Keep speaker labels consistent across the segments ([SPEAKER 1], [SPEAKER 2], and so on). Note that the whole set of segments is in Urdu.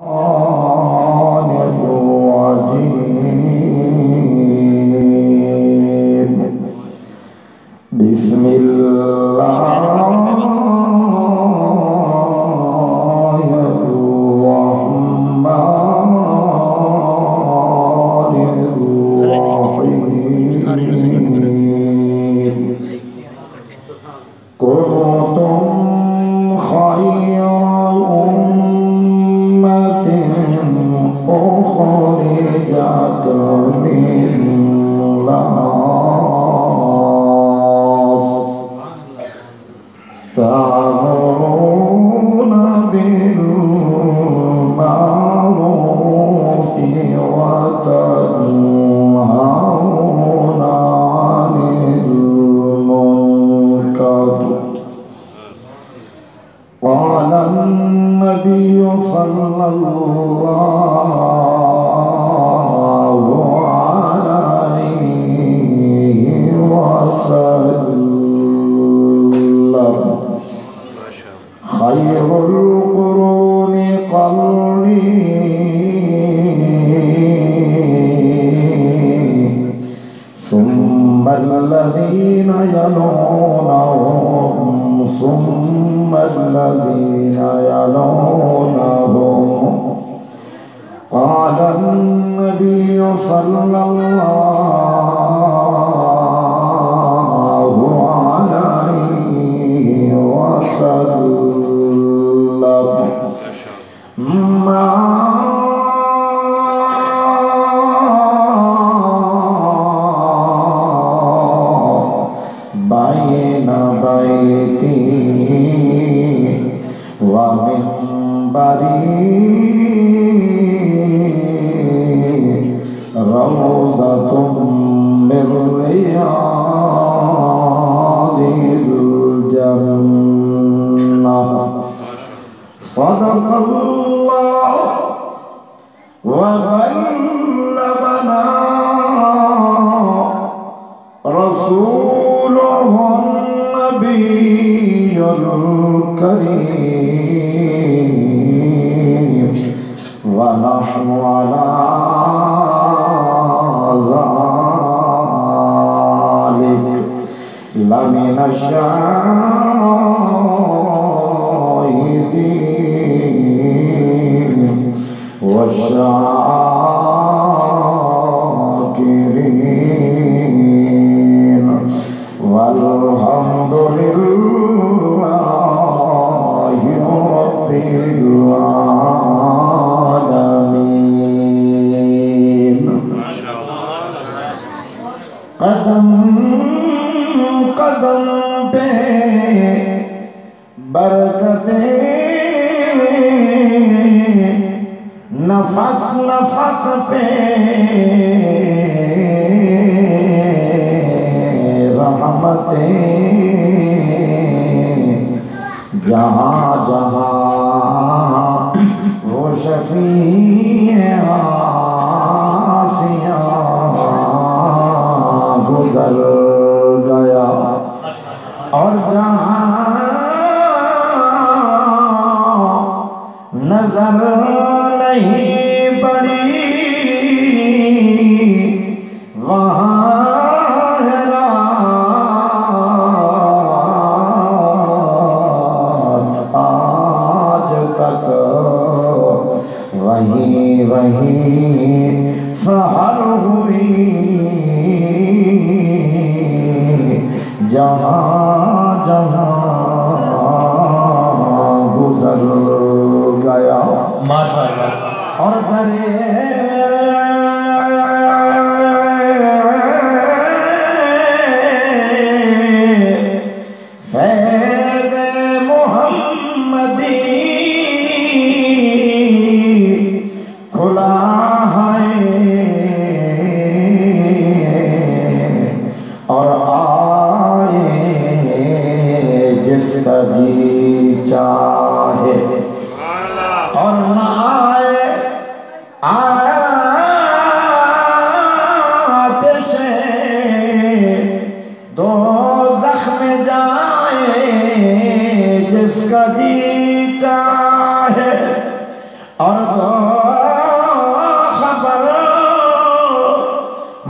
[SPEAKER 1] بسم الله الرحمن الرحيم كنتم خير أمة أخرجت للناس تأمرون بالمعروف وتنهون عن المنكر. قال النبي صلى الله عليه وسلم خير القرون قرني ثم الذين يلونهم ثم الذين يلونهم. قال النبي صلى الله عليه وسلم ما بين بيتي ومنبري روضة من رياض الجنة. صدق الله وبلغنا رسوله النبي الكريم ونحن على ذلك لمن الشاهدين والشاكرين والحمد لله رب العالمين. قدم قدم پہ برکتیں، نفس نفس پہ رحمتیں، جہاں جہاں وہ شفیع آسیاں گزر گیا اور جہاں نظر نہیں پڑی وہاں رات آج تک وہیں سحر ہوئی جہاں جہاں گزر گیا. ماشاءاللہ. اور درے فیض محمدی کھلا ہے اور جس کا جی چاہے اور نہ آئے آتش دوزخ میں جائے جس کا جی چاہے اور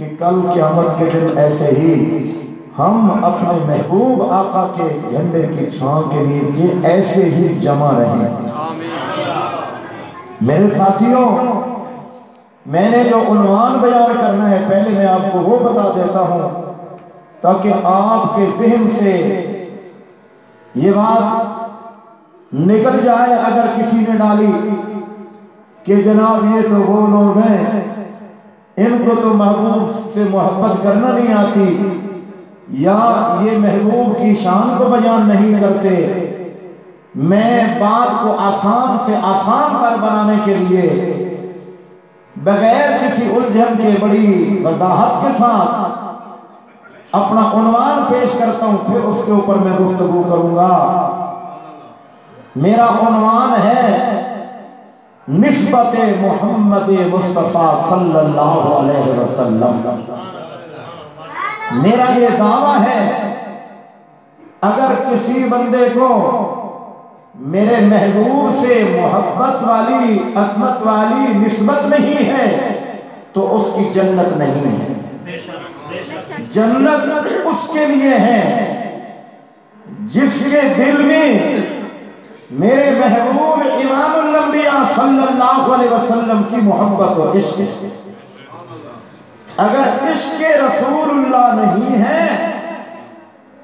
[SPEAKER 1] کہ کل قیامت کے دن ایسے ہی ہم اپنے محبوب آقا کے جھنڈے کی چھاؤں کے لیے ایسے ہی جمع رہیں۔ میرے ساتھیوں، میں نے جو عنوان بیان کرنا ہے پہلے میں آپ کو وہ بتا دیتا ہوں تاکہ آپ کے ذہن سے یہ بات نکل جائے اگر کسی نے ڈالی کہ جناب یہ تو وہ لوگ ہیں، ان کو تو محبوب سے محبت کرنا نہیں آتی، یا یہ محبوب کی شان کو بیان نہیں کرتے۔ میں بات کو آسان سے آسان تر بنانے کے لیے بغیر کسی الجھن کے بڑی وضاحت کے ساتھ اپنا عنوان پیش کرتا ہوں، پھر اس کے اوپر میں گفتگو کروں گا۔ میرا عنوان ہے نسبت محمد مصطفیٰ صلی اللہ علیہ وسلم۔ میرا یہ دعویٰ ہے اگر کسی بندے کو میرے محبوب سے محبت والی عظمت والی نسبت نہیں ہے تو اس کی جنت نہیں ہے۔ جنت اس کے لیے ہے جس کے دل میں میرے محبوب امام الانبیاء صلی اللہ علیہ وسلم کی محبت و عشق۔ اگر عشق رسول اللہ نہیں ہے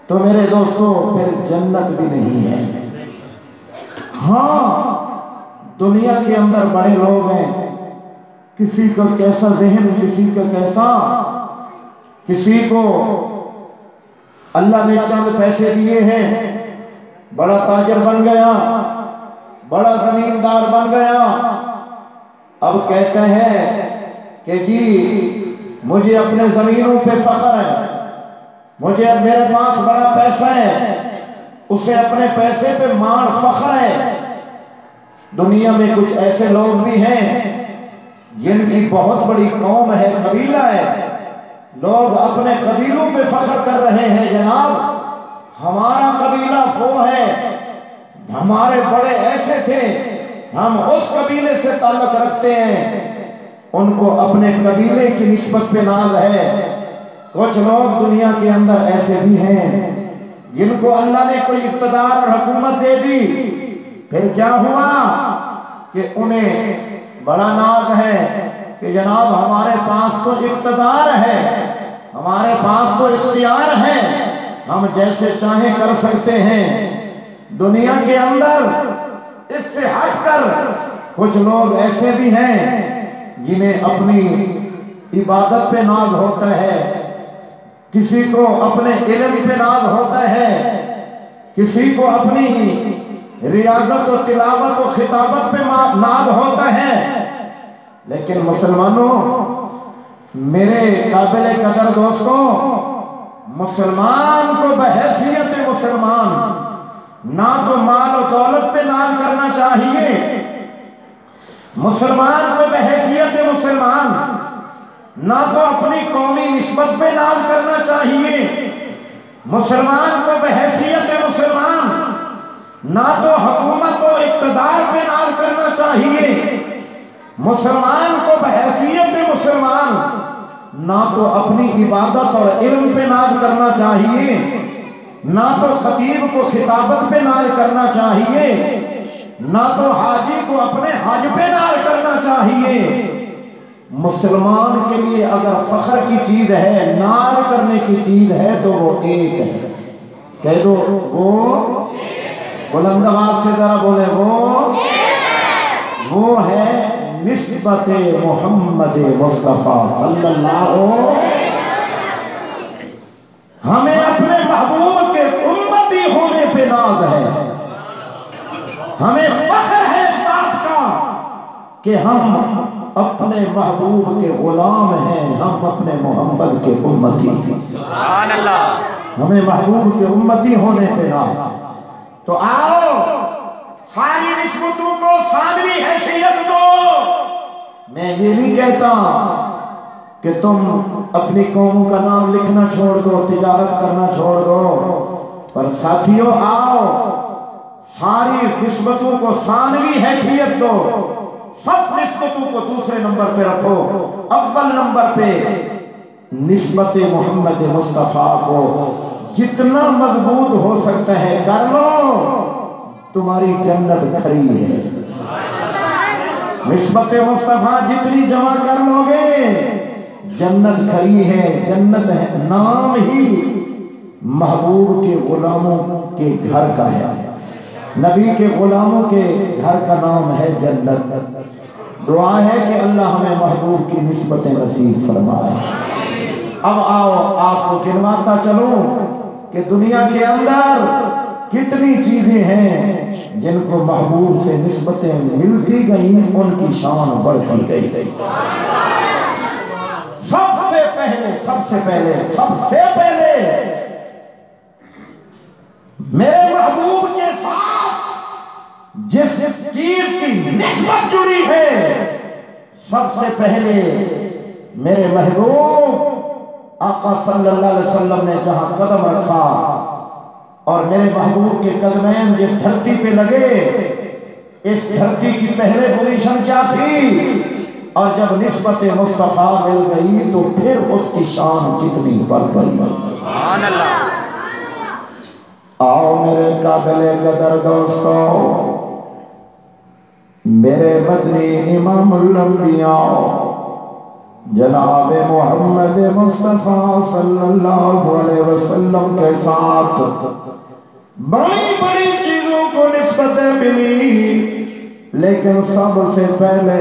[SPEAKER 1] تو میرے دوستو پھر جنت بھی نہیں ہے۔ ہاں دنیا کے اندر بڑے لوگ ہیں، کسی کا کیسا ذہن، کسی کا کیسا، کسی کو اللہ نے چند پیسے دیے ہیں، بڑا تاجر بن گیا، بڑا زمیندار بن گیا، اب کہتے ہیں کہ جی مجھے اپنے زمینوں پہ فخر ہے، مجھے اب میرے پاس بڑا پیسہ ہے، اسے اپنے پیسے پہ مار فخر ہے۔ دنیا میں کچھ ایسے لوگ بھی ہیں جن کی بہت بڑی قوم ہے، قبیلہ ہے، لوگ اپنے قبیلوں پہ فخر کر رہے ہیں، جناب ہمارا قبیلہ وہ ہے، ہمارے بڑے ایسے تھے، ہم اس قبیلے سے تعلق رکھتے ہیں۔ ان کو اپنے قبیلے کی نسبت پہ ناز ہے۔ کچھ لوگ دنیا کے اندر ایسے بھی ہیں جن کو اللہ نے کوئی اقتدار اور حکومت دے دی، پھر کیا ہوا کہ انہیں بڑا ناز ہے کہ جناب ہمارے پاس تو اقتدار ہے، ہمارے پاس تو اختیار ہے، ہم جیسے چاہیں کر سکتے ہیں۔ دنیا کے اندر اس سے ہٹ کر کچھ لوگ ایسے بھی ہیں جنہیں اپنی عبادت پہ ناز ہوتا ہے، کسی کو اپنے علم پہ ناز ہوتا ہے، کسی کو اپنی ریاضت و تلاوت و خطابت پہ ناز ہوتا ہے۔ لیکن مسلمانوں، میرے قابل قدر دوستوں، مسلمان کو بحیثیت مسلمان نہ تو مال و دولت پہ ناز کرنا چاہیے، مسلمان کو بحیثیت مسلمان نہ تو اپنی قومی نسبت پہ ناز کرنا چاہیے، مسلمان کو بحیثیت مسلمان نہ تو حکومت و اقتدار پہ ناز کرنا چاہیے، مسلمان کو بحیثیت مسلمان نہ تو اپنی عبادت اور علم پہ ناز کرنا چاہیے، نہ تو خطیب کو خطابت پہ ناز کرنا چاہیے، نہ تو حاجی کو اپنے حج پہ ناز کرنا چاہیے۔ مسلمان کے لیے اگر فخر کی چیز ہے، ناز کرنے کی چیز ہے تو وہ ایک ہے، کہہ دو وہ، بلند آواز سے ذرا بولے وہ ہے نسبت محمد مصطفیٰ صلی اللہ علیہ وسلم۔ ہمیں اپنے محبوب کے امتی ہونے پہ ناز ہے، ہمیں فخر ہے اس بات کا کہ ہم اپنے محبوب کے غلام ہیں، ہم اپنے محمد کے امتی ہیں، سبحان اللہ، ہمیں محبوب کے امتی ہونے پہ ناز۔ تو آؤ ساری نسبتوں کو ثانوی حیثیت دو۔ میں یہ نہیں کہتا کہ تم اپنی قوم کا نام لکھنا چھوڑ دو، تجارت کرنا چھوڑ دو، پر ساتھیوں آؤ ساری نسبتوں کو ثانوی حیثیت دو، سب نسبتوں کو دوسرے نمبر پہ رکھو، اول نمبر پہ نسبت محمد مصطفیٰ کو جتنا مضبوط ہو سکتا ہے کر لو، تمہاری جنت کھری ہے۔ نسبت مصطفیٰ جتنی جمع کر لو گے جنت کھری ہے، جنت ہے، نام ہی محبوب کے غلاموں کے گھر کا ہے، نبی کے غلاموں کے گھر کا نام ہے جنت۔ دعا ہے کہ اللہ ہمیں محبوب کی نسبت نصیب فرمائے۔ اب آؤ آپ کو گنواتا چلوں کہ دنیا کے اندر کتنی چیزیں ہیں جن کو محبوب سے نسبتیں ملتی گئیں، ان کی شان بڑھتی گئی۔ سب سے پہلے میرے محبوب کے ساتھ جس چیز کی نسبت جڑی ہے، سب سے پہلے میرے محبوب آقا صلی اللہ علیہ وسلم نے جہاں قدم رکھا اور میرے محبوب کے قدمین جس دھرتی پہ لگے، اس دھرتی کی پہلے پوزیشن کیا تھی، اور جب نسبت مصطفیٰ مل گئی تو پھر اس کی شان کتنی بڑھ گئی۔ سبحان اللہ۔ آؤ میرے قابل قدر دوستو، میرے مدنی امام الانبیاء جناب محمد مصطفیٰ صلی اللہ علیہ وسلم کے ساتھ بڑی بڑی چیزوں کو نسبتیں ملی، لیکن سب سے پہلے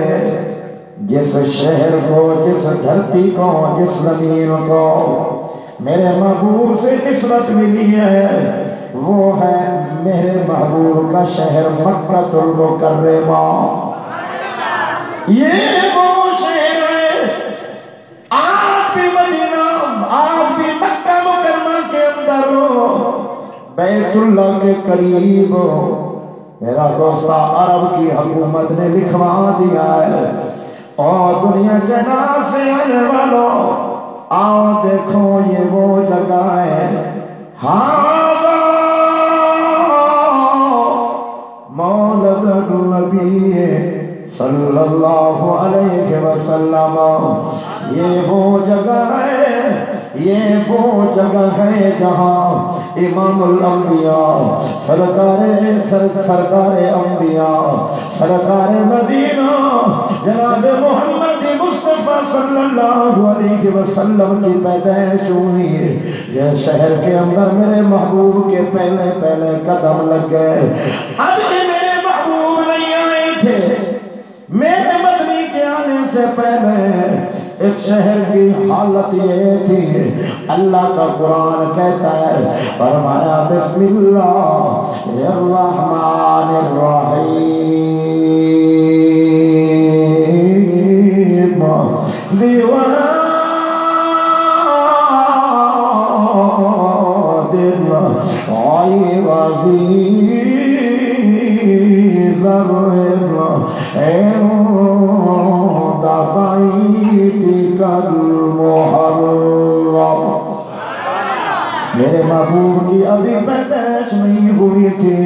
[SPEAKER 1] جس شہر کو، جس دھرتی کو، جس زمین کو میرے محبوب سے نسبت ملی ہے، وہ ہے میرے محبوب کا شہر مکہ المکرمہ۔ یہ وہ شہر ہے، آج بھی مدینہ، آج بھی مکہ مکرمہ کے اندر بیت اللہ کے قریب میرا دوستہ عرب کی حکومت نے لکھوا دیا ہے، اور دنیا کے نام سے آنے والوں آؤ دیکھو یہ وہ جگہ ہے، مولد النبی صلی اللہ علیہ وسلم، یہ وہ جگہ ہے، یہ وہ جگہ ہے جہاں امام الانبیاء سرکار انبیاء سرکار مدینہ جناب محمد مصطفیٰ صلی اللہ علیہ وسلم کی پیدائش ہوئی۔ یہ شہر کے اندر میرے محبوب کے پہلے قدم لگ گئے۔ ابھی میرے محبوب نہیں آئے تھے، میرے مدنی کے آنے سے پہلے اس شہر کی حالت یہ تھی، اللہ کا قرآن کہتا ہے، فرمایا بسم اللہ الرحمن الرحیم، میرے محبوب کی ابھی پیدائش نہیں ہوئی تھی،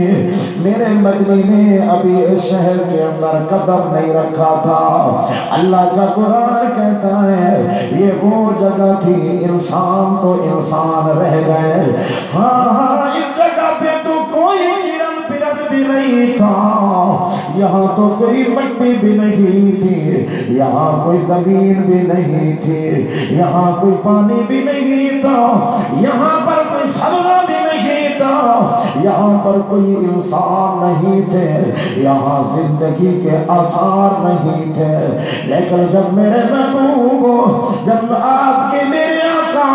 [SPEAKER 1] میرے مدنی نے ابھی اس شہر کے اندر قدم نہیں رکھا تھا۔ اللہ کا قرآن کہتا ہے یہ وہ جگہ تھی، انسان تو انسان رہ گئے، ہاں اس جگہ پہ تو کوئی چرن پرن بھی نہیں تھا، یہاں تو کوئی مٹی بھی نہیں تھی، یہاں کوئی زمین بھی نہیں تھی، یہاں کوئی پانی بھی نہیں تھا، یہاں پر کوئی سبزہ بھی نہیں تھا، یہاں پر کوئی انسان نہیں تھے، یہاں زندگی کے آثار نہیں تھے، لیکن جب میرے محبوب، جب آپ کے میرے آقا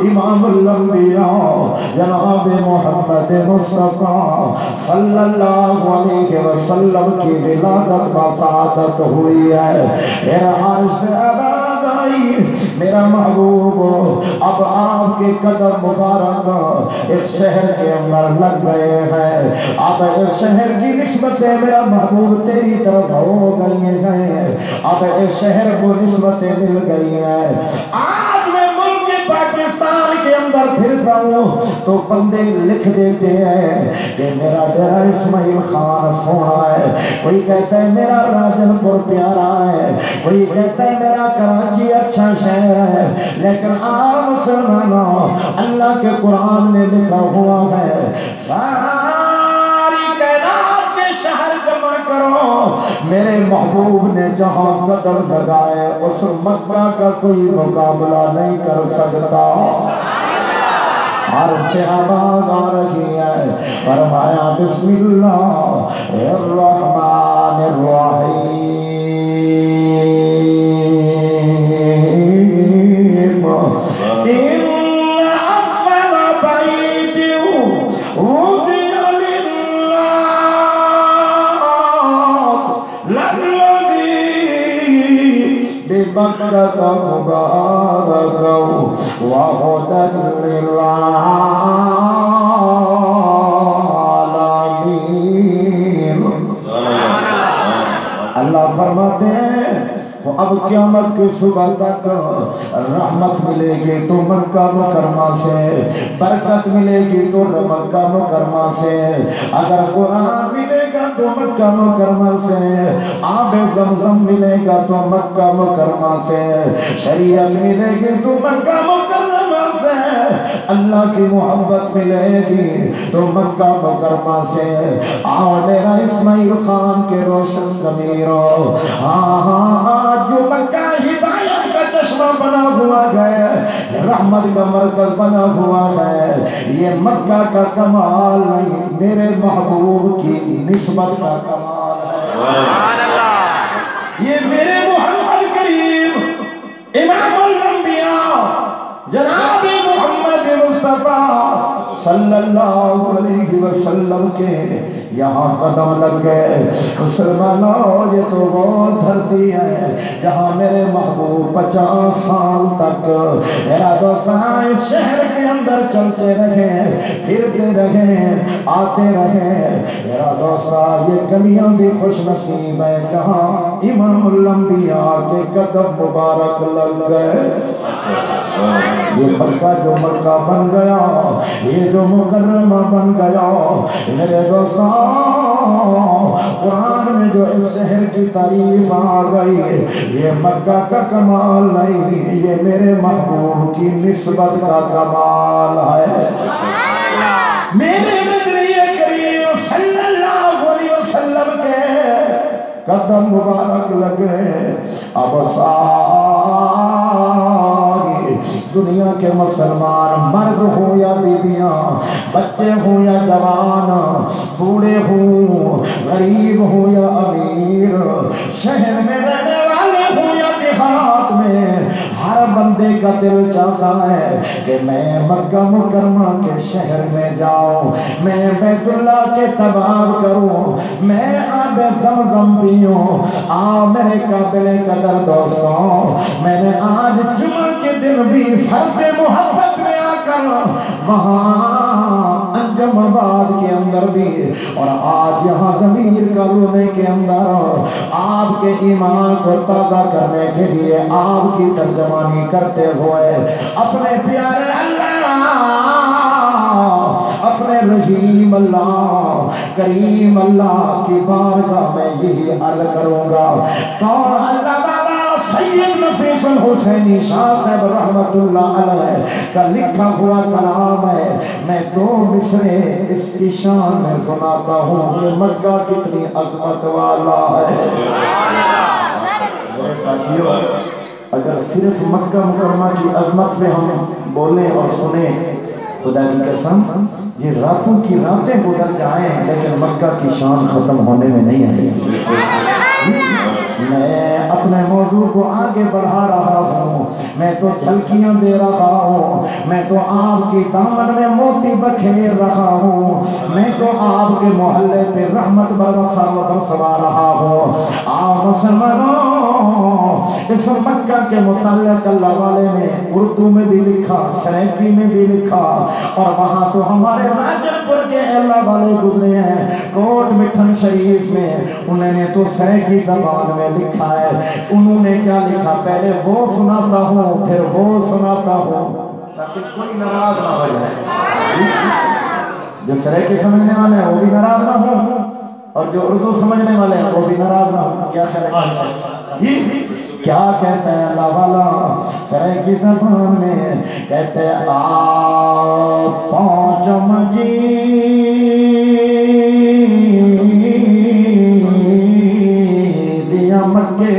[SPEAKER 1] امام الانبیاء جناب محمد مصطفیٰ صلی اللہ علیہ وسلم کی ولادت کا سعادت ہوئی ہے، میرا عرش سے آواز آئی، میرا محبوب اب آپ کے قدم مبارک اس شہر کے اندر لگ گئے ہیں، اب اس شہر کی نسبتیں میرا محبوب تیری طرف ہو گئی ہیں، اب اس شہر کو نسبتیں مل گئی ہیں۔ آج میں ملک پاکستان کے اندر پھرتا ہوں تو بندے لکھ دیتے ہیں کہ میرا ڈیرا اسماعیل خان سونا ہے، کوئی کہتا ہے میرا راجن پور پیارا ہے، کوئی کہتا ہے میرا کراچی اچھا شہر ہے، لیکن آپ مسلمانوں اللہ کے قرآن میں لکھا ہوا ہے ساری کائنات کے شہر جمع کرو، میرے محبوب نے جہاں قدم لگائے اس مکہ کا کوئی مقابلہ نہیں کر سکتا۔ عرش سے آواز آ رہی ہے، فرمایا بسم اللہ الرحمن الرحیم، بکرة مباركا وهدى للعالمين۔ اللہ فرماتے ہیں اب قیامت کی صبح تک رحمت ملے گی تو مکہ مکرمہ سے، برکت ملے گی تو مکہ مکرمہ سے، اگر قرآن ملے گا تو مکہ مکرمہ سے، آب زمزم ملے گا تو مکہ مکرمہ سے، شریعت ملے گی تو مکہ مکرمہ سے، اللہ کی محبت ملے گی تو مکہ مکرمہ سے۔ آؤ میرا اسماعیل خان کے روشن ضمیروں، ہاں جو مکہ ہدایت کا چشمہ بنا ہوا ہے، رحمت کا مرکز بنا ہوا ہے، یہ مکہ کا کمال نہیں، میرے محبوب کی نسبت کا کمال ہے، یہ میرے محمد کریم امام الانبیاء جناب محمد مصطفیٰ صلی اللہ علیہ وسلم کے یہاں قدم لگ گئے۔ مسلمانوں یہ تو وہ دھرتی ہے جہاں میرے محبوب 50 سال تک میرا دوستان اس شہر کے اندر چلتے رہے، پھرتے رہے، آتے رہے، میرا دوستان یہ گلیاں بھی خوش نصیب ہے جہاں امام الانبیاء کے قدم مبارک لگ گئے۔ یہ مکہ جو مکہ بن گیا، یہ جو مکرمہ بن گیا، میرے دوستان قرآن میں جو اس شہر کی تعریف آ گئی، یہ مکہ کا کمال نہیں، یہ میرے محبوب کی نسبت کا کمال ہے۔ میرے نبی کریم صلی اللہ علیہ وسلم کے قدم مبارک لگے، اب ساری دنیا کے مسلمان مرد ہوں یا بیویاں، بچے ہوں یا جوان، بوڑھے ہوں، غریب ہوں یا امیر، شہر میں رہنے والے ہوں یا دیہات میں، ہر بندے کا دل چاہتا ہے کہ میں مکہ مکرمہ کے شہر میں جاؤں، میں بیت اللہ کے طواف کروں، میں آب زمزم پیوں۔ میرے قابل قدر دوستوں، میں نے آج جمعہ کے دن بھی فرض محبت میں آ کر وہاں انجم آباد کے اندر بھی، اور آج یہاں ضمیر کا رونے کے اندر آپ کے ایمان کو تازہ کرنے کے لیے آپ کی ترجمانی کرتے ہوئے اپنے پیارے اللہ، اپنے رحیم اللہ، کریم اللہ کی بارگاہ میں یہی عرض کروں گا، کون اللہ تعالیٰ سید نفیس الحسینی شاہ صاحب رحمت اللہ علیہ کا لکھا ہوا کلام ہے، میں 2 مصرے اس کی شان میں سناتا ہوں کہ مکہ کتنی عظمت والا ہے۔ میرے ساتھیوں، اگر صرف مکہ مکرمہ کی عظمت پہ ہم بولیں اور سنیں، خدا کی قسم یہ راتوں کی راتیں گزر جائیں لیکن مکہ کی شان ختم ہونے میں نہیں آئی۔ میں اپنے موضوع کو آگے بڑھا رہا ہوں، میں تو جھلکیاں دے رہا ہوں، میں تو آپ کی دامن میں موتی بکھیر رہا ہوں، میں تو آپ کے محلے پہ رحمت برسوا رہا ہوں۔ مسلمانوں، اس مکہ کے متعلق اللہ والے نے اردو میں بھی لکھا، سریکی میں بھی لکھا، اور وہاں تو ہمارے راجن پور کے اللہ والے گزرے ہیں کوٹ مٹھن شریف میں، انہوں نے تو سریکی زبان میں لکھا ہے۔ انہوں نے کیا لکھا، پہلے وہ سناتا ہوں پھر وہ سناتا ہوں۔ تاکہ کوئی ناراض نہ ہو جائے. جو سریکی سمجھنے والے ہیں وہ بھی ناراض نہ ہوں اور جو اردو سمجھنے والے ہیں وہ بھی ناراض نہ ہوں. کیا خیال ہے؟ کیا کہتا ہے اللہ والا سریکی زبان میں؟ کہتے ہیں آپ پانچم جی دیا مکے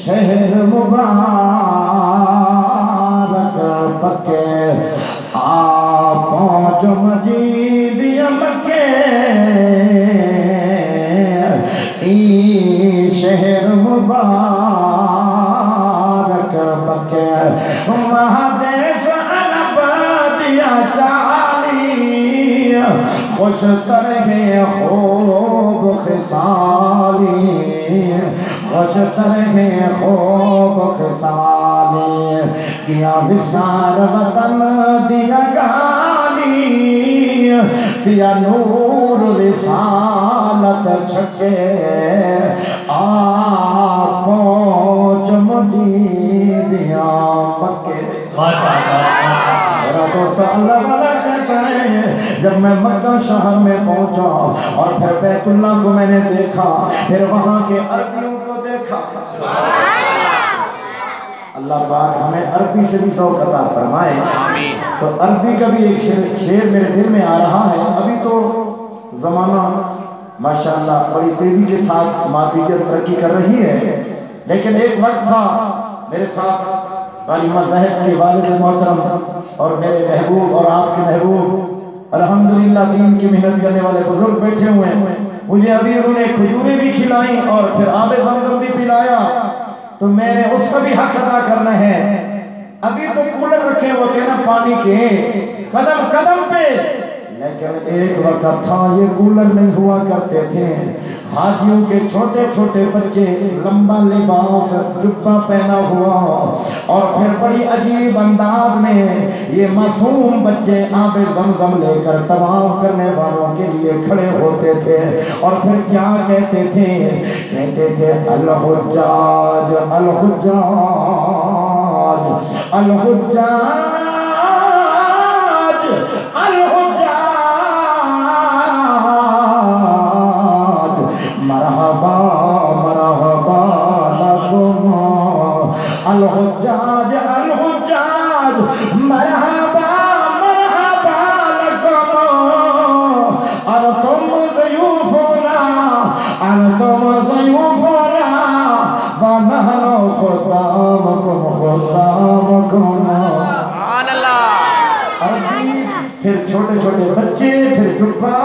[SPEAKER 1] شہر مبارک پکے آپ پانچ مجید مکے شہر مبارک پکے مہادیس عرب دیا چالی خوش طرح خوب خصالی خوش طرح خوب خصالی کیا وسار وطن دیا گالی کیا نور رسالت چھکے آپ پہنچ مجیدیا مکے. میرا دوست اللہ والا کہتا ہے جب میں مکہ شہر میں پہنچا اور پھر بیت اللہ کو میں نے دیکھا پھر وہاں کے عربیوں کو دیکھا. اللہ پاک ہمیں عربی سے بھی ذوق عطا فرمائے. تو عربی کا بھی ایک شعر میرے دل میں آ رہا ہے. ابھی تو زمانہ ماشاءاللہ بڑی تیزی کے ساتھ مادیت ترقی کر رہی ہے لیکن ایک وقت تھا میرے ساتھ غالمہ زہد کے والد محترم اور میرے محبوب اور آپ کے محبوب الحمدللہ دین کی محنت کرنے والے بزرگ بیٹھے ہوئے ہیں. مجھے ابھی انہوں نے کھجوریں بھی کھلائیں اور پھر آب زمزم بھی پلایا تو میں نے اس کا بھی حق ادا کرنا ہے. ابھی تو کولر رکھے ہوتے ہیں نا پانی کے قدم قدم پہ لیکن ایک وقت تھا یہ کولر نہیں ہوا کرتے تھے. حاجیوں کے چھوٹے چھوٹے بچے لمبا لباس جبہ پہنا ہوا اور پھر بڑی عجیب انداز میں یہ معصوم بچے آب زمزم لے کر طواف کرنے والوں کے لیے کھڑے ہوتے تھے اور پھر کیا کہتے تھے؟ کہتے تھے الحجاج الحجاج الحجاج الحجاج مرحبا مرحبا لکم الحجاج الحجاج مرحبا مرحبا لکم انتم ضیوفنا انتم ضیوفنا ونحن خدامکم خدامکم. عربی پھر چھوٹے چھوٹے بچے پھر جبہ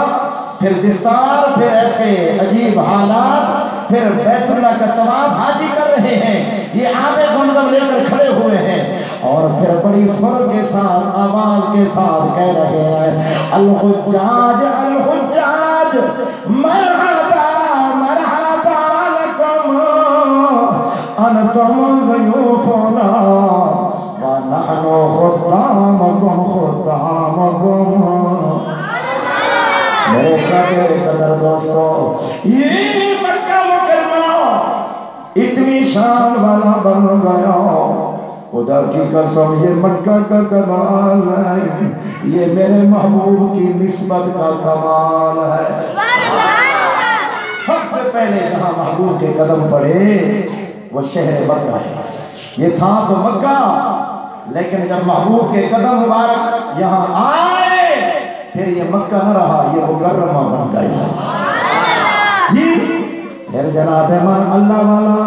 [SPEAKER 1] پھر دستار پھر ایسے عجیب حالات پھر بیت اللہ کا طواف حاجی کر رہے ہیں. یہ آب زمزم لے کر کھڑے ہوئے ہیں اور پھر بڑی سر کے ساتھ آواز کے ساتھ کہہ رہے ہیں الحجاج الحجاج مرحبا مرحبا لکم انتم ضیوفنا ونحن خدامکم خدامکم. میرے قدر دوستو یہ مکہ مکرمہ اتنی شان والا بن گیا. خدا کی قسم یہ مکہ کا کمال ہے یہ میرے محبوب کی نسبت کا کمال ہے. سب سے پہلے جہاں محبوب کے قدم پڑے وہ شہر مکہ ہے. یہ تھا تو مکہ لیکن جب محبوب کے قدم مبارک یہاں آئے پھر یہ مکہ نہ رہا یہ مکرمہ بن گیا. پھر جناب من اللہ والا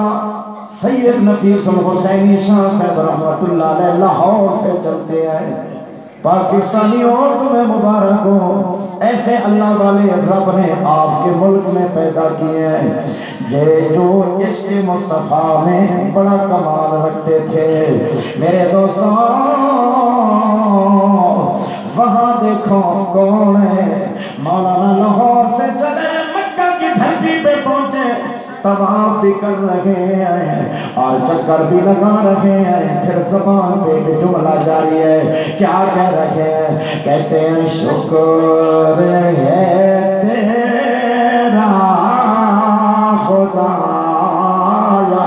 [SPEAKER 1] سید نفیس الحسینی شاہ صاحب رحمت اللہ علیہ لاہور سے چلتے ہیں. پاکستانیوں تمہیں مبارک ہو ایسے اللہ والے رب نے آپ کے ملک میں پیدا کیے ہیں یہ جو عشق مصطفیٰ میں بڑا کمال رکھتے تھے. میرے دوستوں وہاں دیکھو کون ہے مولانا لاہور سے چلے مکہ کی دھرتی پہ پہنچے طواف بھی کر رہے ہیں اور چکر بھی لگا رہے ہیں. پھر زبان پہ ایک جملہ جاری ہے کیا کہہ رہے ہیں؟ کہتے ہیں شکر ہے تیرا خدایا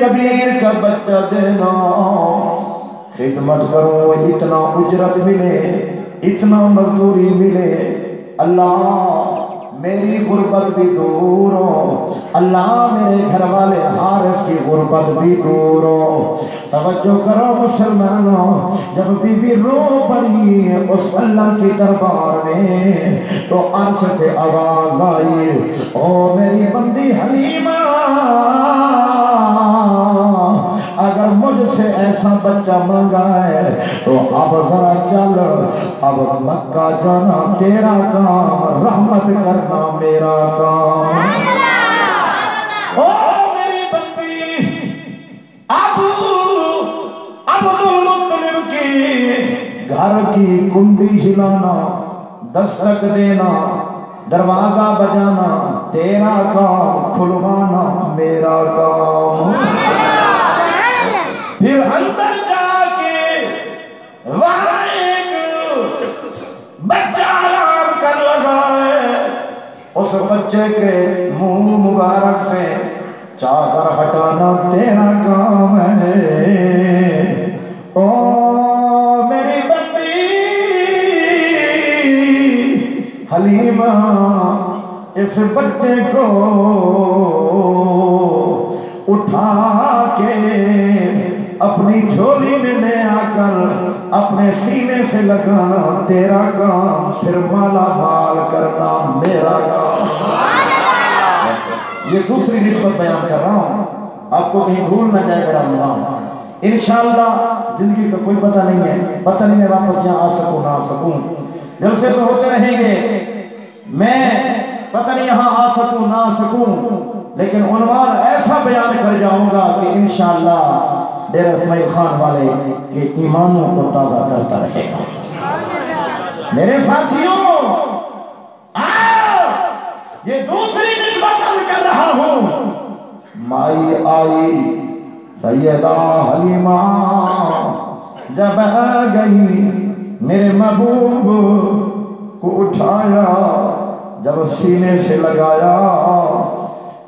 [SPEAKER 1] کبیر کا بچہ دینا، خدمت کرو اتنا اجرت ملے، اتنا مزدوری ملے، اللہ میری غربت بھی دور ہو، اللہ میرے گھر والے حارث کی غربت بھی دور ہو۔ توجہ کرو مسلمانوں، جب بی بی رو پڑی اس اللہ کی دربار میں تو عرش سے آواز آئی، او میری بندی حلیمہ، اگر مجھ سے ایسا بچہ مانگا ہے تو اب ذرا چل، اب مکہ جانا تیرا کام، رحمت کرنا میرا کام۔ او میری بندی، اب عبد المطلب کی گھر کی کنڈی ہلانا، دستک دینا، دروازہ بجانا تیرا کام، کھلوانا میرا کام۔ پھر اندر جا کے وہاں ایک بچہ آرام کر لگا ہے، اس بچے کے منہ مبارک سے چادر ہٹانا تیرا کام ہے۔ او میری بندی حلیمہ، اس بچے کو اٹھا کے اپنی جھولی میں لے آ کر اپنے سینے سے لگانا تیرا کام، پھر مالا مال کرنا میرا کام۔ یہ دوسری نسبت بیان کر رہا ہوں، آپ کو کہیں بھول نہ جائے میرا نام۔ انشاءاللہ زندگی کا کوئی پتہ نہیں ہے، پتہ نہیں میں واپس یہاں آ سکوں نہ آ سکوں، جلسے تو ہوتے رہیں گے، میں پتہ نہیں یہاں آ سکوں نہ آ سکوں، لیکن عنوان ایسا بیان کر جاؤں گا کہ انشاءاللہ ڈیرہ اسماعیل خان والے کے ایمانوں کو تازہ کرتا رہے گا۔ میرے ساتھیوں، یہ دوسری نسبت کر رہا ہوں۔ مائی آئی سیدہ حلیمہ جب آ گئی، میرے محبوب کو اٹھایا، جب سینے سے لگایا،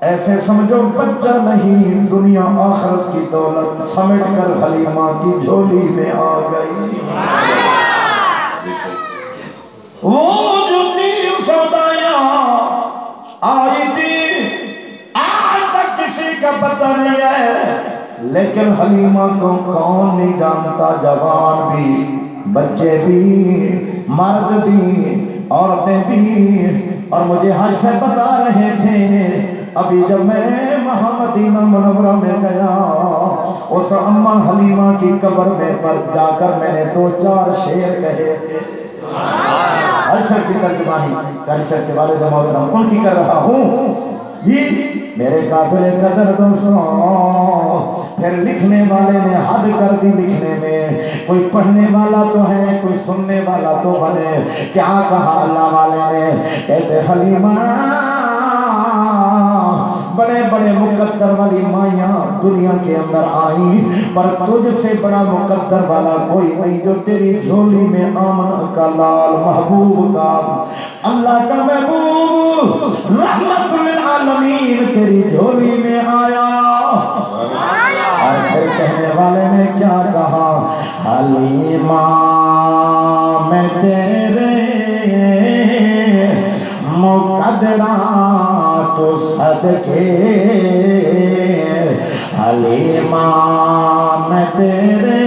[SPEAKER 1] ایسے سمجھو بچہ نہیں، دنیا آخرت کی دولت سمیٹ کر حلیمہ کی جھولی میں آ گئی۔ وہ جو تین سودائیاں آئی تھی، آج تک کسی کا پتہ نہیں ہے، لیکن حلیمہ کو کون نہیں جانتا، جوان بھی، بچے بھی، مرد بھی، عورتیں بھی، اور مجھے حج سے بتا رہے تھے ابھی جب میں مدینہ منورہ میں گیا، اس اماں حلیمہ کی قبر میں پر جا کر میں نے 2-4 شعر کہے تھے۔ عرصر کی ترجمانی عرصر کے والد محترم ان کی کر رہا ہوں۔ یہ میرے قابل قدر دوستوں، پھر لکھنے والے نے حد کر دی لکھنے میں، کوئی پڑھنے والا تو ہے، کوئی سننے والا تو بنے۔ کیا کہا اللہ والے نے؟ کہتے حلیمہ، بڑے بڑے مقدر والی مائیاں دنیا کے اندر آئیں، پر تجھ سے بڑا مقدر والا کوئی نہیں، جو تیری جھولی میں آمنہ کا لال محبوب کا، اللہ کا محبوب رحمت للعالمین تیری جھولی میں آیا۔ اور پھر کہنے والے نے کیا کہا؟ حلیمہ میں تیرے مقدرات صدقے، حلیمہ میں تیرے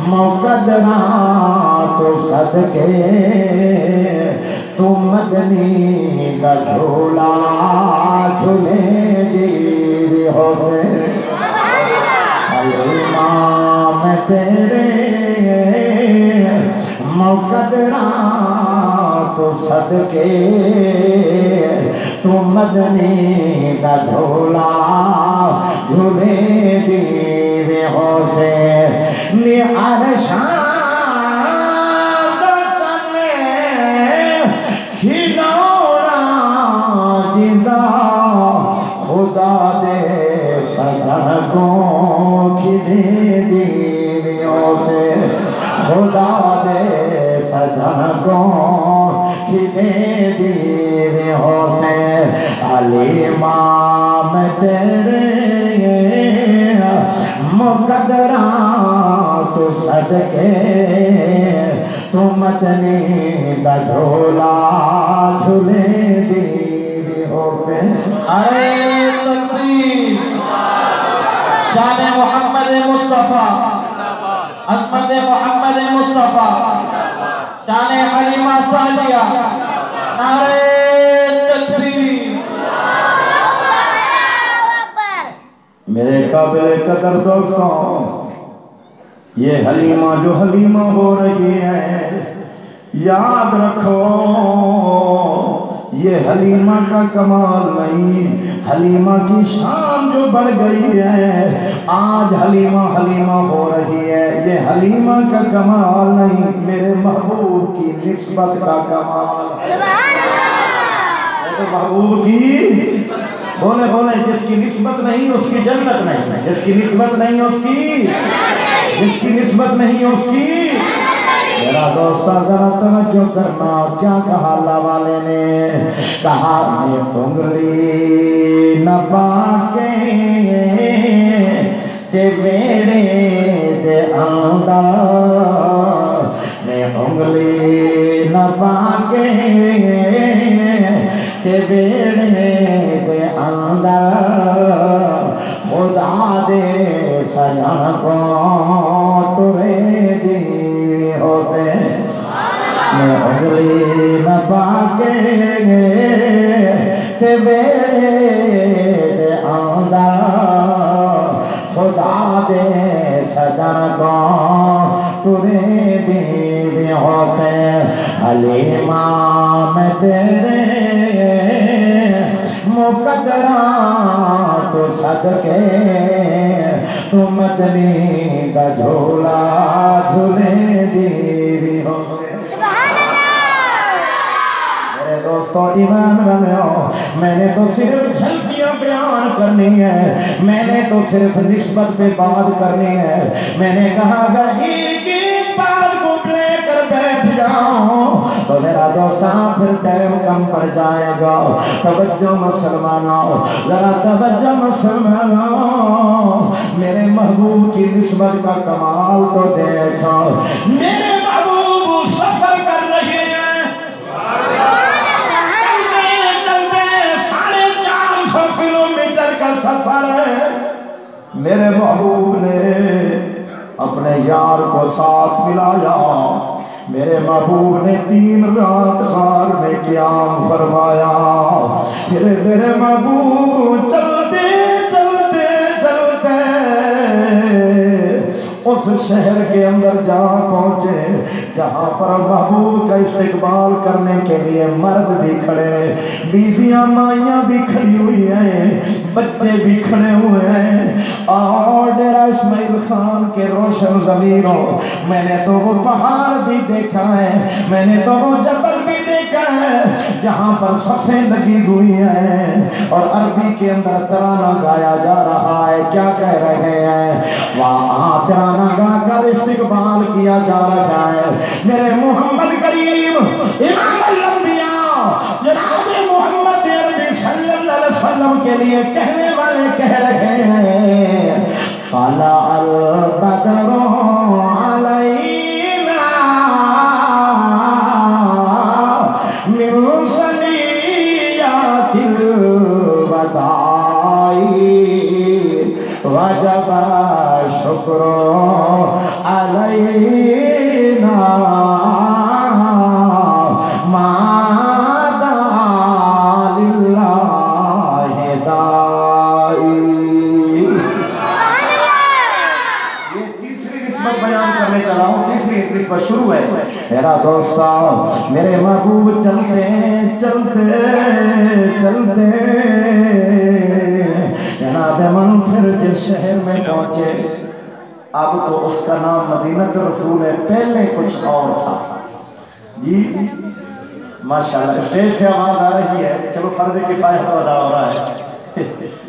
[SPEAKER 1] مقدرات صدقے، تو مدنی کا جھولا جھولے دی ہو سے، حلیمہ میں تیرے مقدرات صدقے، تو مدنی کا جھولا جھولے دی ہو سے، عرشاں خدا دے صدقوں کھلے دیویوں سے، خدا دے صدقوں کھلے دیویوں سے، حلیمہ میں تیرے مقدرہ تو صدقے تو مدنی دا جھولا جھولے دی حسین ارے تکبیر شان محمد مصطفیٰ عظمت محمد مصطفیٰ شان حلیمہ سعدیہ نعرہ تکبیر میرے قابل قدر دوستوں یہ حلیمہ جو حلیمہ ہو رہی ہے یاد رکھو یہ حلیمہ کا کمال نہیں حلیمہ کی شان جو بڑھ گئی ہے آج حلیمہ ہو رہی ہے یہ حلیمہ کا کمال نہیں میرے محبوب کی نسبت کا کمال سبحان اللہ میرے محبوب کی بولے جس کی نسبت نہیں اس کی جنت نہیں جس کی نسبت نہیں اس کی جس کی نسبت نہیں اس کی میرا دوستہ ذرا توجہ کرنا کیا کہا اللہ والے نے کہا میں انگلی نہ پاکے تے میرے تے آندا میں انگلی نہ پاکے تے میرے تے آندا خدا دے سجن کو ترے دی ہوتے میں انگلی نہ پاکے تے میرے تے آندا خدا دے سجن کو ترے دی ہوتے حلیمہ میں تیرے مقدرہ تو صدقے تو مدنی دا جھولا جھولے دی ہوتے سبحان اللہ میرے دوستوں ایمان بناؤ میں نے تو صرف جھلکیاں بیان کرنی ہے میں نے تو صرف نسبت پہ بات کرنی ہے میں نے کہا اگر ایک بات کو لے کر بیٹھ جاؤں تو میرا دوستاں پھر ٹائم کم پڑ جائے گا توجہ مسلمانوں ذرا توجہ مسلمانوں میرے محبوب کی نسبت کا کمال تو دیکھو میرے محبوب سفر کر رہے ہیں چلتے 450 کلومیٹر کا سفر ہے میرے محبوب نے اپنے یار کو ساتھ ملایا میرے محبوب نے 3 رات غار میں قیام فرمایا پھر میرے محبوب چلتے چلتے چلتے اس شہر کے اندر جا پہنچے جہاں پر محبوب کا استقبال کرنے کے لیے مرد بھی کھڑے بیویاں مائیاں بھی کھڑی ہوئی ہیں بچے بھی کھڑے ہوئے ہیں اور ڈیرہ اسماعیل خان کے روشن ضمیروں میں نے تو وہ پہاڑ بھی دیکھا ہے میں نے تو وہ جبل بھی دیکھا ہے جہاں پر سسیں لگی ہوئی ہیں اور عربی کے اندر ترانہ گایا جا رہا ہے کیا کہہ رہے ہیں وہاں ترانہ گا کر استقبال کیا جا رہا ہے میرے محمد کریم امام الانبیاء جناب محمد عربی صلی اللہ علیہ وسلم کے لیے کہنے والے کہہ رہے ہیں طلع البدر علینا من ثنیات الوداع وجب شکر علینا ماذا للہ دائی یہ تیسری نسبت بیان کرنے چلا ہوں تیسری نسبت شروع ہے میرا دوستہ میرے محبوب چلتے چلتے چلتے جناب من پھر جس شہر میں پہنچے اب تو اس کا نام مدینہ رسول ہے پہلے کچھ اور تھا جی ماشاءاللہ اسٹیج سے آواز آ رہی ہے چلو فرض کفایت ادا ہو رہا ہے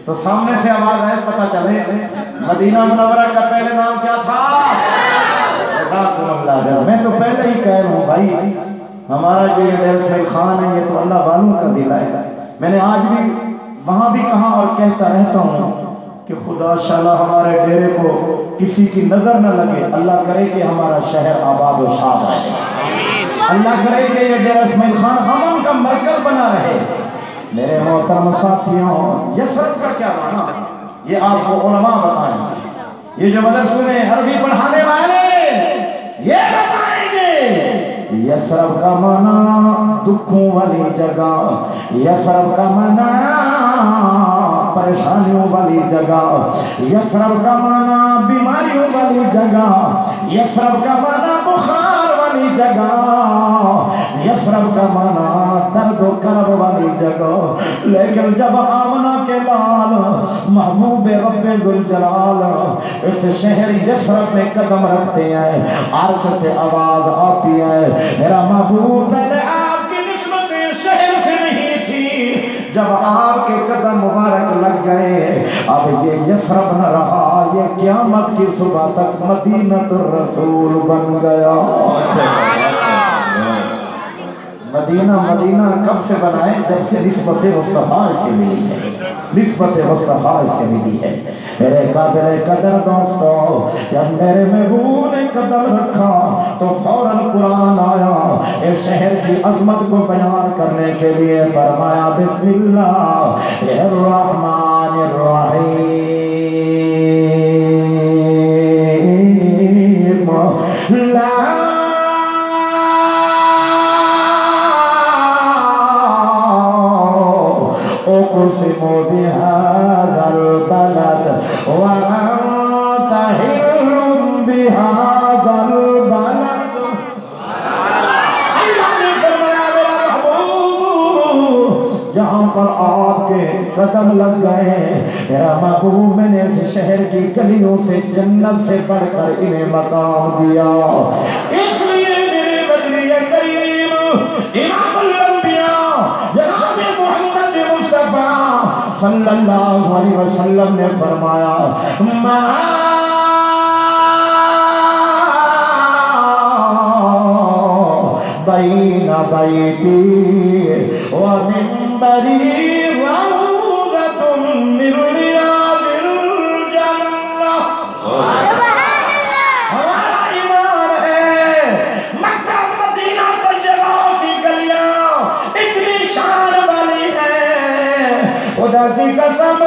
[SPEAKER 1] تو سامنے سے آواز آئے پتہ چلے مدینہ منورہ کا پہلے نام کیا تھا میں تو پہلے ہی کہہ رہا ہوں بھائی ہمارا جو یہ ڈیرہ اسماعیل خان ہے یہ تو اللہ والوں کا ضلع ہے میں نے آج بھی وہاں بھی کہا اور کہتا رہتا ہوں کہ خدا شاءاللہ ہمارے ڈیرے کو کسی کی نظر نہ لگے، اللہ کرے کہ ہمارا شہر آباد و شاد رہے، اللہ کرے کہ یہ ڈیرہ اسماعیل خان امن کا مرکز بنا رہے۔ میرے محترم ساتھیوں، یثرب کا کیا معنی یہ آپ کو علماء بتائیں، یہ جو مدرسوں میں عربی پڑھانے والے یہ بتائیں گے۔ یثرب کا معنی دکھوں والی جگہ، یثرب کا معنی پریشانیوں والی جگہ، یثرب کا معنی بیماریوں والی جگہ، یثرب کا معنی بخار والی جگہ، یثرب کا معنی درد و کرب والی جگہ۔ لیکن جب آمنہ کے لال محبوب رب ذوالجلال اس شہر یثرب میں قدم رکھتے ہیں، عرش سے آواز آتی ہے، میرا محبوب پہلے آپ کی نسبت شہر سے نہیں تھی، جب آپ کے قدم مبارک لگ گئے اب یہ یثرب نہ رہا، یہ قیامت کی صبح تک مدینہ الرسول بن گیا۔ مدینہ مدینہ کب سے بنائے؟ جب سے نسبت مصطفیٰ سے ملی ہے، نسبت مصطفیٰ سے ملی ہے۔ میرے قابل قدر دوستو، جب میرے محبوب نے قدم رکھا تو فوراً قرآن آیا، اس شہر کی عظمت کو بیان کرنے کے لیے فرمایا بسم اللہ الرحمن الرحیم لا أقسم بهذا البلد وأنت حل بهذا البلد۔ اللہ نے فرمایا میرا محبوب جہاں پر آپ کے قدم لگ گئے، میرا محبوب میں نے اس شہر کی گلیوں سے جنت سے بڑھ کر انہیں مقام دیا۔ اس لیے میرے بدری کریم امام الانبیاء جناب محمد مصطفیٰ صلی اللہ علیہ وسلم نے فرمایا بین بیتی و منبری روضۃ من ریاض الجنہ۔ ہمارا ایمان ہے مکہ مدینہ طیبہ کی گلیاں اتنی شان والی ہیں، خدا کی قسم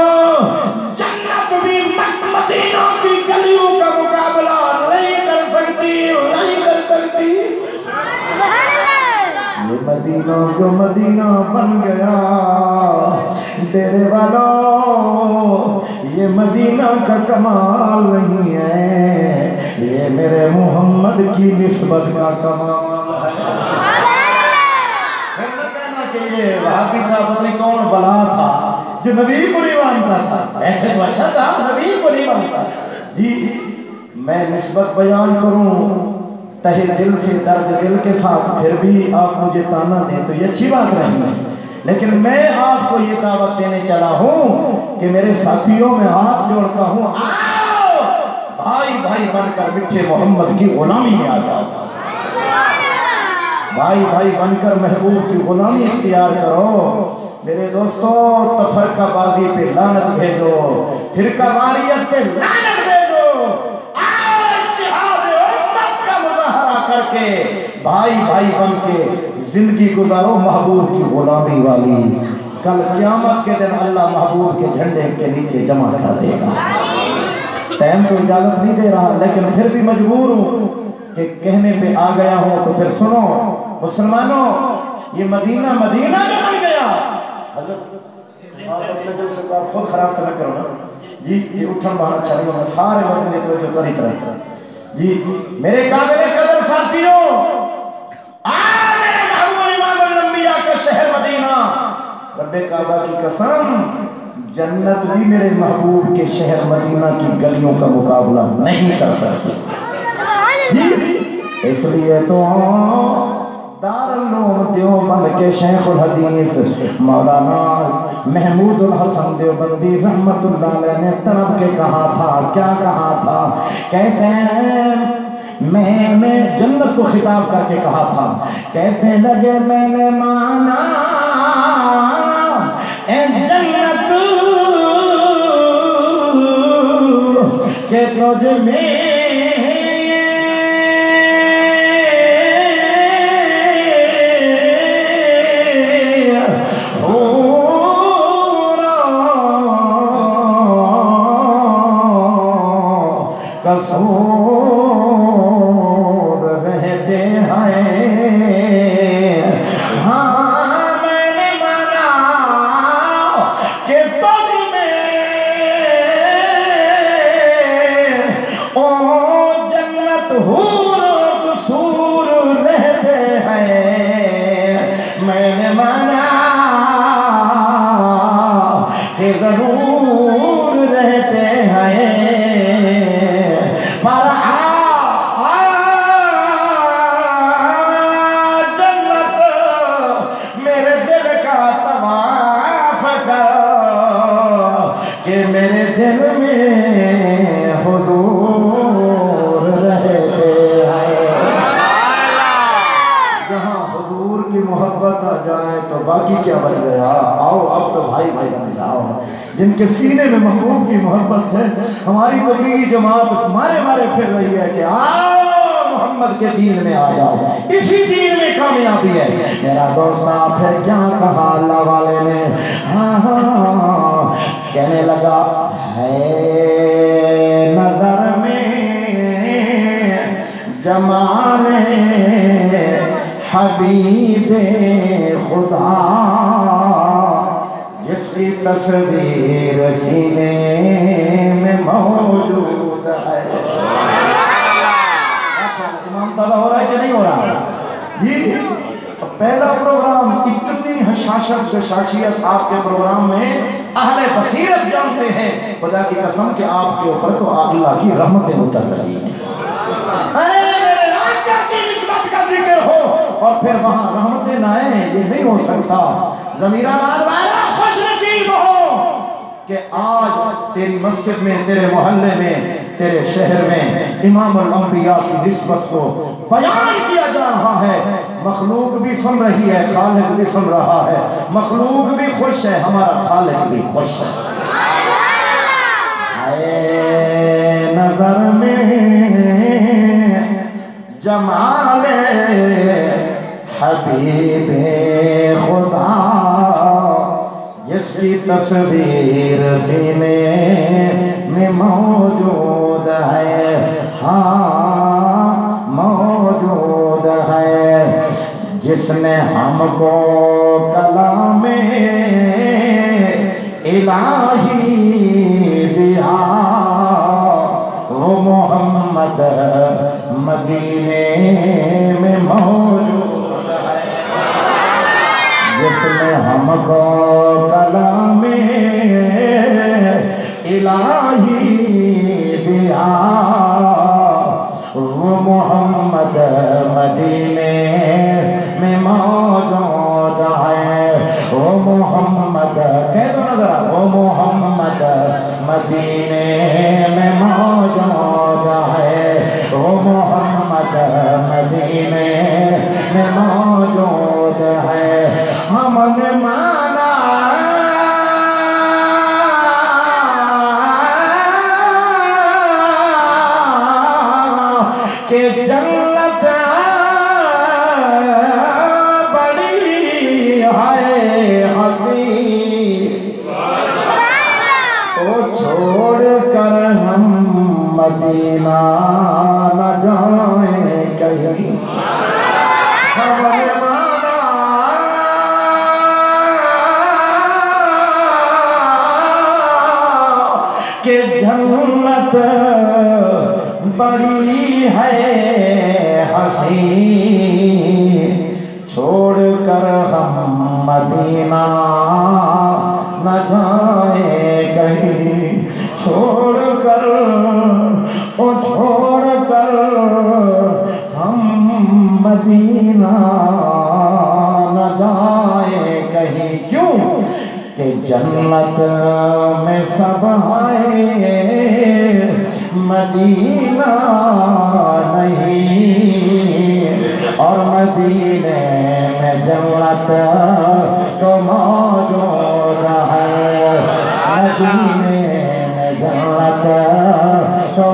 [SPEAKER 1] جنت بھی مدینہ کی گلیوں کا مقابلہ نہیں کر سکتی، نہیں کر سکتی۔ یہ مدینہ جو مدینہ بن گیا، ڈیرے والوں یہ مدینہ کا کمال نہیں ہے، یہ میرے محمد کی نسبت کا کمال ہے۔ پھر نہ کہنا کہ یہ وہابی تھا، پتہ نہیں کون بلا تھا جو نبی کو نہیں مانتا تھا، ایسے تو اچھا تھا نبی کو نہیں مانتا تھا۔ جی میں نسبت بیان کروں تہہ دل سے، درد دل کے ساتھ، پھر بھی آپ مجھے تانا دیں تو یہ اچھی بات نہیں، لیکن میں آپ کو یہ دعوت دینے چلا ہوں کہ میرے ساتھیوں میں ہاتھ جوڑتا ہوں، آؤ بھائی بھائی بن کر میٹھے محمد کی غلامی میں آ جاؤ، بھائی بھائی بن کر محبوب کی غلامی اختیار کرو۔ میرے دوستو تفرقہ بازی پہ لعنت بھیجو، فرقہ واریت پہ لعنت بھیجو، آؤ اتحاد امت کا مظاہرہ کر کے بھائی بھائی بن کے زندگی گزارو محبوب کی غلامی والی۔ کل قیامت کے دن اللہ محبوب کے جھنڈے کے نیچے جمع کر دے گا۔ ٹائم تو اجازت نہیں دے رہا، لیکن پھر بھی مجبور ہوں کہ کہنے پہ آ گیا ہوں تو پھر سنو مسلمانوں، یہ مدینہ مدینہ جو بن گیا، حضرت آپ اپنے دل سے خود خراب طرح کرو نا جی، یہ اٹھن بانا اچھا نہیں ہوگا، سارے وقت میں توجہ کر ہی طرح جی۔ میرے قابل قدر ساتھیوں، میرے محبوب امام الانبیاء کا شہر مدینہ، رب کعبہ کی قسم جنت بھی میرے محبوب کے شہر مدینہ کی گلیوں کا مقابلہ نہیں کر سکتی۔ اس لیے تو دارالعلوم دیوبند کے شیخ الحدیث مولانا محمود الحسن دیوبندی رحمت اللہ علیہ نے طلب کے کہا تھا، کیا کہا تھا؟ کہتے ہیں میں نے جنت کو خطاب کر کے کہا تھا، کہتے لگے میں نے مانا اے جنت کہ تجھ میں کسور رہتے ہیں ہاں میں نے مانا کہ تجھ میں او جنت حور قصور رہتے ہیں میں نے مانا کہ ضرور رہتے ہیں پر جنت میرے دل کا طواف کر کہ میرے دل میں حضور رہتے ہیں جہاں حضور کی محبت آ جائے تو باقی کیا بچ گیا آؤ اب تو بھائی بھائی بن جاؤ جن کے سینے میں محبوب کی محبت ہے ہماری تبلیغی جماعت مارے پھر رہی ہے کہ آؤ محمد کے دین میں آ جاؤ اسی دین میں کامیابی ہے میرا دوست پھر کیا کہا اللہ والے نے ہاں کہنے لگا ہے نظر میں جمال حبیب خدا جس کی تصویر سینے میں موجود ہے امام تعالیٰ ہو رہا ہے کہ نہیں ہو رہا جی پہلا پروگرام اتنی حشاشت شاشیت آپ کے پروگرام میں اہل بصیرت جانتے ہیں خدا کی قسم کہ آپ کے اوپر تو اللہ کی رحمتیں اتر رہی ہیں ہو اور پھر وہاں رحمتیں نہ آئیں یہ نہیں ہو سکتا ضمیر آباد والا خوش نصیب ہو کہ آج تیری مسجد میں تیرے محلے میں تیرے شہر میں امام الانبیاء کی نسبت کو بیان کیا جا رہا ہے مخلوق بھی سن رہی ہے خالق بھی سن رہا ہے مخلوق بھی خوش ہے ہمارا خالق بھی خوش ہے اے نظر میں جمال حبیب خدا جس کی تصویر سینے میں موجود ہے ہاں موجود ہے جس نے ہم کو کلام الہی دیا وہ محمد مدینے میں موجود ہے جس نے ہم کو کلام الہی دیا وہ محمد مدینے میں موجود ہے وہ محمد کہہ دو نا ذرا وہ محمد مدینے میں موجود ہے وہ محمد مدینے میں موجود ہے ہم نے مانا کہ جنت بڑی ہے حسین وہ چھوڑ کر ہم مدینہ نہ جائیں کہیں ہم نے مانا کہ جنت بڑی ہے حسین چھوڑ کر ہم مدینہ نہ جائیں کہیں چھوڑ کر ہم مدینہ نہ جائیں کہیں کیوں کہ جنت میں سب آئے مدینہ نہیں اور مدینے میں جنت تو موجود ہے مدینے میں جنت تو